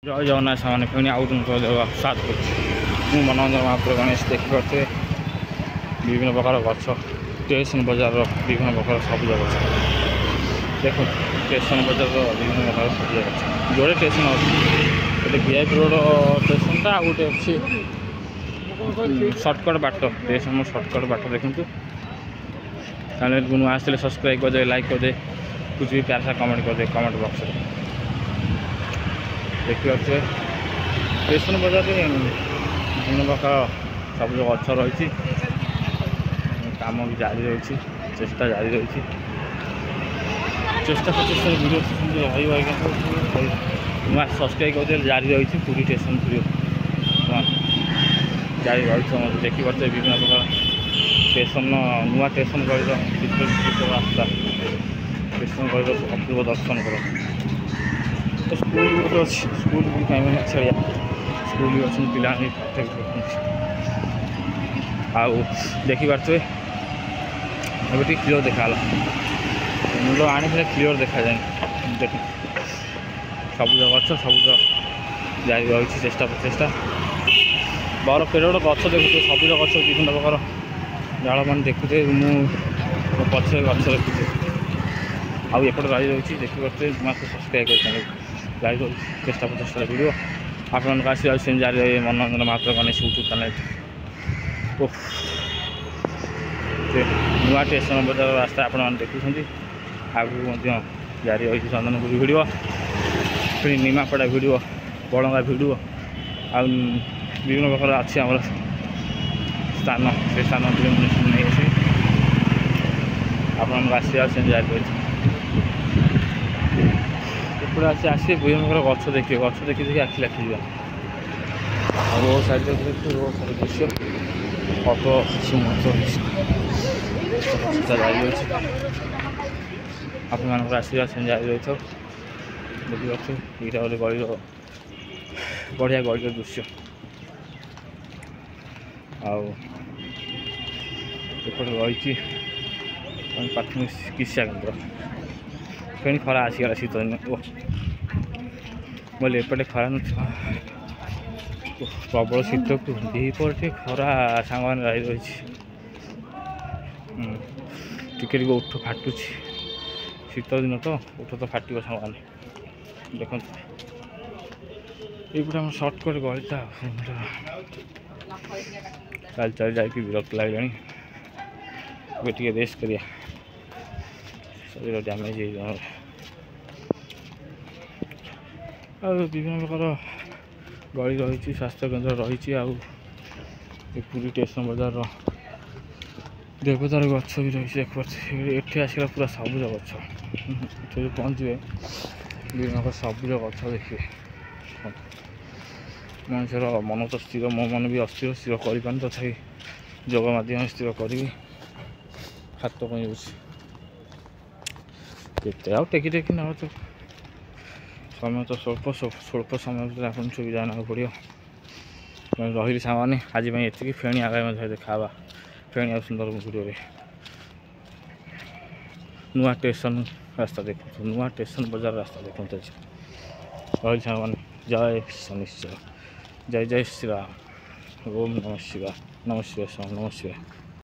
जय जगन्नाथ सामने पुणी आउ तुम साथ मु मनोरंजन महापुर गणेश देखिपे विभिन्न प्रकार गछ स्टेशन बजार विभिन्न प्रकार सबुज गछ देख स्टेशन बजार विभिन्न प्रकार सबुज गछ जोड़े स्टेशन अच्छे VIP रोड स्टेशन आ गए अच्छी सर्टकट बाट स्टेशन सर्टकट बाट देखु चैनल को नुआ आसते सब्सक्राइब कर दे लाइक कर दे कुछ भी प्यार सा कमेंट कर दे कमेंट बॉक्स में देखिए स्टेशन बजार विभिन्न प्रकार सबुज गछ रही काम भी जारी रही चेष्टा जारी रही चेष्टा प्रचेषा वीडियो नुआ सब्सक्राइब कर जारी रही पूरी स्टेशन वीडियो जारी रही देखिपे विभिन्न प्रकार स्टेशन नुआ स्टेशन गली रास्ता स्टेशन गली अपूर्व दर्शन कर स्कूल भी अच्छी स्कूल भी कहीं छाड़िया स्कूल भी अच्छे पिला आउ देखिपे अभी क्लीयर देखा मुंड आनी क्लीयर देखा जाए देख सबुज गछ सबुज जारी रही चेष्टा प्रचेषा बर पेड़ गछ देखुए सबुज गछ विभिन्न प्रकार जाल मान देखुए मु पछे गछ देखुए आउपटे रही रही देखिए मत सब्सक्राइब कर जारी रही चेष्टा प्रचेषा वीडियो आपण आशीर्वाद से जारी रही मनोरंजन महापुर गणेश यूट्यूब चैनल नुआ स्टेशन बजार रास्ता आपण देखुं आगू जारी रही चंदनपुरी भिड़ फिर निमापड़ा भिड़ बड़ंगा भिड़ आ विभिन्न प्रकार अच्छी आम स्थान से स्थान नहीं आस आप आशीर्वाद से जारी रही एपटे आसे विभिन्न प्रकार गछ देखिए गछ देखी देखिए आखि lucky road side road side दृश्य अटो जारी रही आपण आशीर्वाद से जारी रही देखिए यहाँ गोटे गली बढ़िया गली दृश्य आपटे रही प्राथमिक चिकित्सा केन्द्र फेणी खरा आसीगला शीत दिन बोले एपटे खरा न प्रबल शीत को दीपर खरा सांग रही रही टिके उठ फाटुची शीत दिन तो उठ तो फाट सांग देख ये सर्टकट गलीटा चल चल जा विरक्त लगे टे रेस्ट करिया शरीर डैमेज विभिन्न प्रकार गली रही स्वास्थ्य केन्द्र रही पूरी स्टेशन बजार देवदार गछ भी रही देखिए आसला पूरा सबुज गछ पहुँचे विभिन्न प्रकार सबुज गछ देखिए मनुष्यर मन तो स्थिर मो मन भी अस्थिर स्थिर कर तथापि योग माध्यम स्थिर करी हाथ कहीं केते टेकी टेकी ना तो समय तो स्वल्प समय भर आप सुविधा ना पड़ो रही सामने आज ये फेणी आगामी देखा फेणी आ सुंदर वीडियो नुआ स्टेशन रास्ता देखो नुआ स्टेशन बजार रास्ता देखते रही सामने जय शनिश्चर जय जय श्री राम ओम नमः शिवाय नमः शिवाय नमः शिवाय।